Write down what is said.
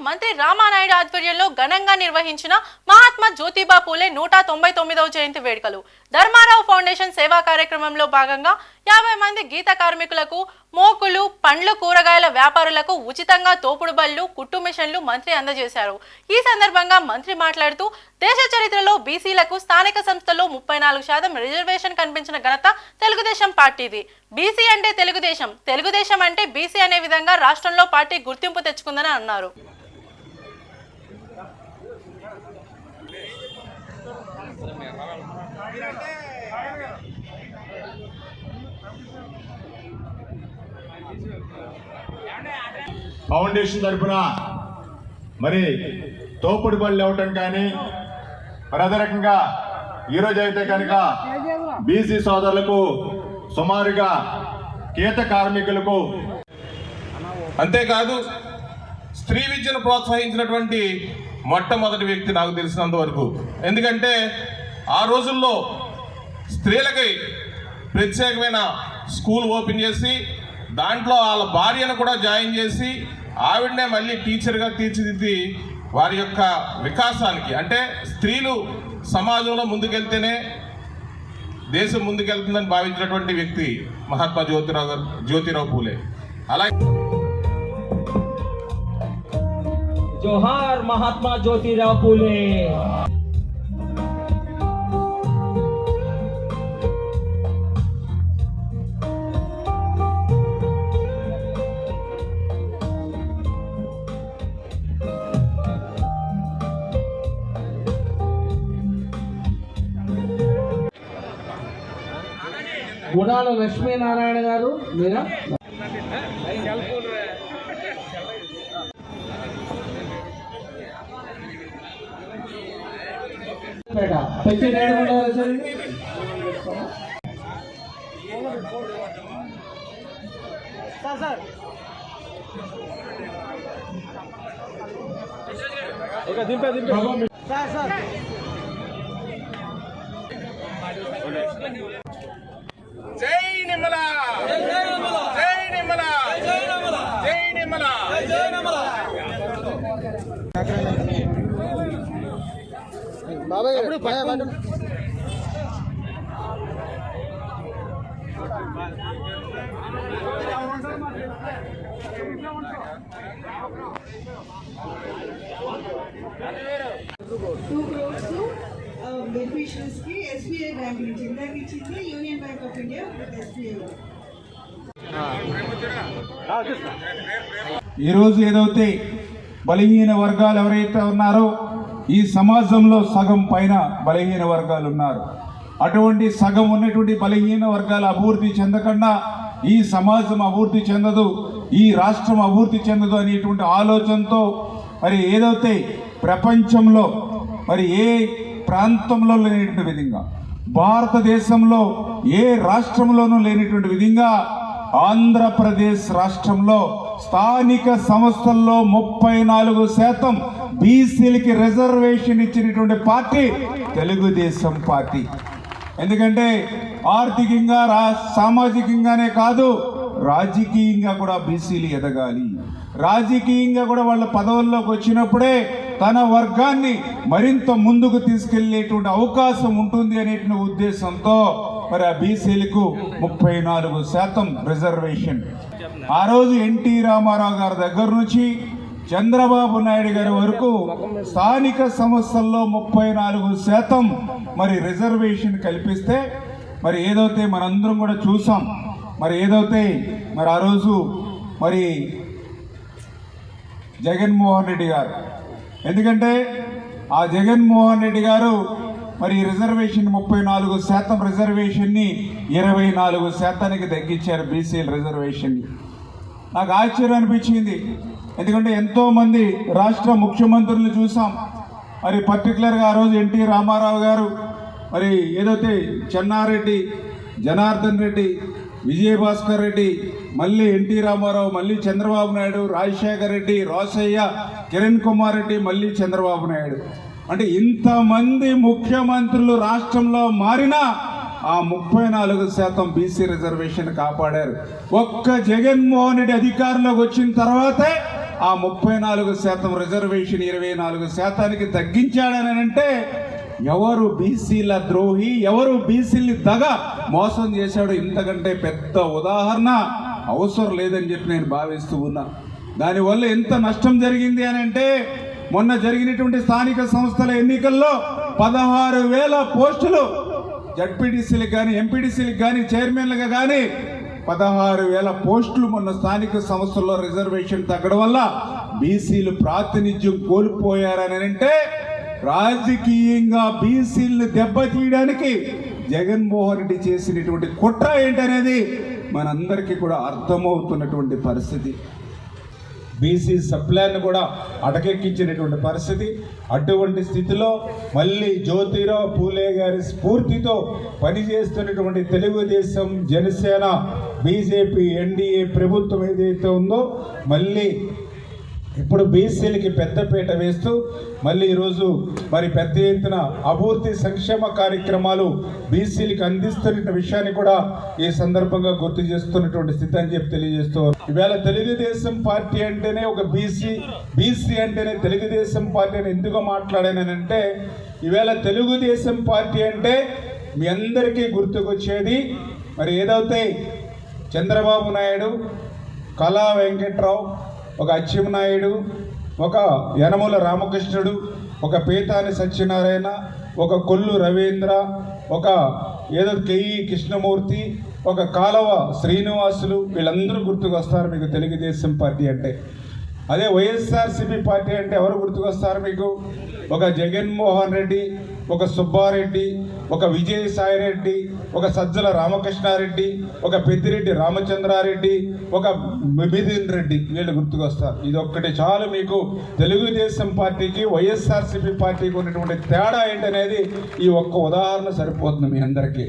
మంత్రి రామానాయుడు ఆధ్వర్యంలో ఘనంగా నిర్వహించిన మహాత్మా జ్యోతిబా పూలే 199వ జయంతి వేడుకలు. ధర్మారావు ఫౌండేషన్ సేవా కార్యక్రమంలో భాగంగా 50 మంది గీత కార్మికులకు, మోకులు, పండ్లు, కూరగాయల వ్యాపారులకు ఉచితంగా తోపుడు బళ్ళు, కుట్టు మిషన్లు మంత్రి అందజేశారు. ఈ సందర్భంగా మంత్రి మాట్లాడుతూ దేశ చరిత్రలో బీసీలకు స్థానిక సంస్థల్లో 34% రిజర్వేషన్ కల్పించిన ఘనత తెలుగుదేశం పార్టీది. బీసీ అంటే తెలుగుదేశం, తెలుగుదేశం అంటే బీసీ అనే విధంగా రాష్ట్రంలో పార్టీ గుర్తింపు తెచ్చుకుందని అన్నారు. ఫౌండేషన్ తరఫున మరి తోపుడు బళ్ళు ఇవ్వటం కానీ మరి అదే రకంగా ఈరోజు అయితే కనుక బీసీ సోదరులకు సుమారుగా గీత కార్మికులకు, అంతేకాదు స్త్రీ విద్యను ప్రోత్సహించినటువంటి మొట్టమొదటి వ్యక్తి నాకు తెలిసినంత వరకు. ఎందుకంటే ఆ రోజుల్లో స్త్రీలకి ప్రత్యేకమైన స్కూల్ ఓపెన్ చేసి దాంట్లో వాళ్ళ భార్యను కూడా జాయిన్ చేసి ఆవిడనే మళ్ళీ టీచర్గా తీర్చిదిద్ది వారి యొక్క వికాసానికి, అంటే స్త్రీలు సమాజంలో ముందుకెళ్తేనే దేశం ముందుకెళ్తుందని భావించినటువంటి వ్యక్తి మహాత్మా జ్యోతిరావు పూలే. అలాగే జోహార్ మహాత్మా జ్యోతిరావు పూలే. గుడాల లక్ష్మీనారాయణ గారు మీరా? పెట్టి జై నిమ్మల, జై నిమ్మల, జై నిమ్మల. బెనిఫిషరీస్ కి ఎస్బీఐ బ్యాంక్ నుంచి ఇందాక ఇచ్చింది union bank of India SBI. ఈరోజు ఏదైతే బలహీన వర్గాలు ఎవరైతే ఉన్నారో ఈ సమాజంలో సగం పైన బలహీన వర్గాలు ఉన్నారు. అటువంటి సగం ఉన్నటువంటి బలహీన వర్గాలు అభివృద్ధి చెందకుండా ఈ సమాజం అభివృద్ధి చెందదు, ఈ రాష్ట్రం అభివృద్ధి చెందదు అనేటువంటి ఆలోచనతో మరి ఏదైతే ప్రపంచంలో మరి ఏ ప్రాంతంలో లేనటువంటి విధంగా, భారతదేశంలో ఏ రాష్ట్రంలోనూ లేనటువంటి విధంగా ఆంధ్రప్రదేశ్ రాష్ట్రంలో స్థానిక సంస్థల్లో 34% బీసీలకి రిజర్వేషన్ ఇచ్చినటువంటి పార్టీ తెలుగుదేశం పార్టీ. ఎందుకంటే ఆర్థికంగా సామాజికంగానే కాదు, రాజకీయంగా కూడా బీసీలు ఎదగాలి. రాజకీయంగా కూడా వాళ్ళ పదవుల్లోకి వచ్చినప్పుడే తన వర్గాన్ని మరింత ముందుకు తీసుకెళ్లేటువంటి అవకాశం ఉంటుంది అనేటువంటి ఉద్దేశంతో మరి ఆ బీసీలకు 34% రిజర్వేషన్. ఆ రోజు ఎన్టీ రామారావు గారి దగ్గర నుంచి చంద్రబాబు నాయుడు గారి వరకు స్థానిక సంస్థల్లో 34% మరి రిజర్వేషన్ కల్పిస్తే మరి ఏదైతే మనందరం కూడా చూసాం, మరి ఏదైతే మరి ఆ రోజు మరి జగన్మోహన్ రెడ్డి గారు, ఎందుకంటే ఆ జగన్మోహన్ రెడ్డి గారు మరి రిజర్వేషన్ 34% రిజర్వేషన్ని 24%కి తగ్గించారు బీసీల రిజర్వేషన్ని. నాకు ఆశ్చర్యం అనిపించింది. ఎందుకంటే ఎంతోమంది రాష్ట్ర ముఖ్యమంత్రులను చూసాం. మరి పర్టికులర్గా ఆ రోజు ఎన్టీ రామారావు గారు, మరి ఏదైతే చెన్నారెడ్డి, జనార్దన్ రెడ్డి, విజయభాస్కర్ రెడ్డి, మళ్ళీ ఎన్టీ రామారావు, మళ్ళీ చంద్రబాబు నాయుడు, రాజశేఖర్ రెడ్డి, రోసయ్య, కిరణ్ కుమార్ రెడ్డి, మళ్ళీ చంద్రబాబు నాయుడు, అంటే ఇంతమంది ముఖ్యమంత్రులు రాష్ట్రంలో మారినా ఆ 34% బీసీ రిజర్వేషన్ కాపాడారు. ఒక్క జగన్మోహన్ రెడ్డి అధికారంలోకి వచ్చిన తర్వాతే ఆ 34% రిజర్వేషన్ 24% తగ్గించాడని అంటే ఎవరు బీసీల ద్రోహి, ఎవరు బీసీల్ని మోసం చేశాడు, ఇంతకంటే పెద్ద ఉదాహరణ అవసరం లేదని చెప్పి నేను భావిస్తూ ఉన్నా. దానివల్ల ఎంత నష్టం జరిగింది అని అంటే మొన్న జరిగినటువంటి స్థానిక సంస్థల ఎన్నికల్లో 16,000 పోస్టులు జడ్పీటీసీలకు కానీ ఎంపీటీసీలకు కానీ చైర్మన్లుగా కానీ 16,000 పోస్టులు మొన్న స్థానిక సంస్థల్లో రిజర్వేషన్ తగ్గడం వల్ల బీసీలు ప్రాతినిధ్యం కోల్పోయారని అంటే రాజకీయంగా బీసీలను దెబ్బతీయడానికి జగన్మోహన్ రెడ్డి చేసినటువంటి కుట్ర ఏంటనేది మనందరికీ కూడా అర్థమవుతున్నటువంటి పరిస్థితి. బీసీ సప్లాన్ కూడా అటకెక్కించినటువంటి పరిస్థితి. అటువంటి స్థితిలో మళ్ళీ జ్యోతిరావు పూలే గారి స్ఫూర్తితో పనిచేస్తున్నటువంటి తెలుగుదేశం, జనసేన, బీజేపీ, ఎన్డీఏ ప్రభుత్వం ఏదైతే ఉందో మళ్ళీ ఇప్పుడు బీసీలకి పెద్దపీట వేస్తూ మళ్ళీ ఈరోజు మరి పెద్ద ఎత్తున అభివృద్ధి సంక్షేమ కార్యక్రమాలు బీసీలకు అందిస్తున్న విషయాన్ని కూడా ఈ సందర్భంగా గుర్తు చేస్తున్నటువంటి స్థితి అని చెప్పి తెలియజేస్తూ ఈవేళ తెలుగుదేశం పార్టీ అంటేనే ఒక బీసీ అంటేనే తెలుగుదేశం పార్టీ అని ఎందుకు మాట్లాడానంటే ఈవేళ తెలుగుదేశం పార్టీ అంటే మీ అందరికీ గుర్తుకొచ్చేది మరి ఏదైతే చంద్రబాబు నాయుడు, కళా వెంకట్రావు, ఒక అచ్చెన్నాయుడు, ఒక యనమల రామకృష్ణుడు, ఒక పీతాని సత్యనారాయణ, ఒక కొల్లు రవీంద్ర, ఒక ఏదో కేఈ కృష్ణమూర్తి, ఒక కాలవ శ్రీనివాసులు, వీళ్ళందరూ గుర్తుకొస్తారు మీకు తెలుగుదేశం పార్టీ అంటే. అదే వైఎస్ఆర్సీపీ పార్టీ అంటే ఎవరు గుర్తుకొస్తారు మీకు? ఒక జగన్మోహన్ రెడ్డి, ఒక సుబ్బారెడ్డి, ఒక విజయసాయిరెడ్డి, ఒక సజ్జల రామకృష్ణారెడ్డి, ఒక పెద్దిరెడ్డి రామచంద్రారెడ్డి, ఒక మిథున్ రెడ్డి, వీళ్ళు గుర్తుకొస్తారు. ఇది ఒక్కటి చాలు మీకు తెలుగుదేశం పార్టీకి వైఎస్ఆర్సీపీ పార్టీకి ఉన్నటువంటి తేడా ఏంటనేది ఈ ఒక్క ఉదాహరణ సరిపోతుంది మీ అందరికీ.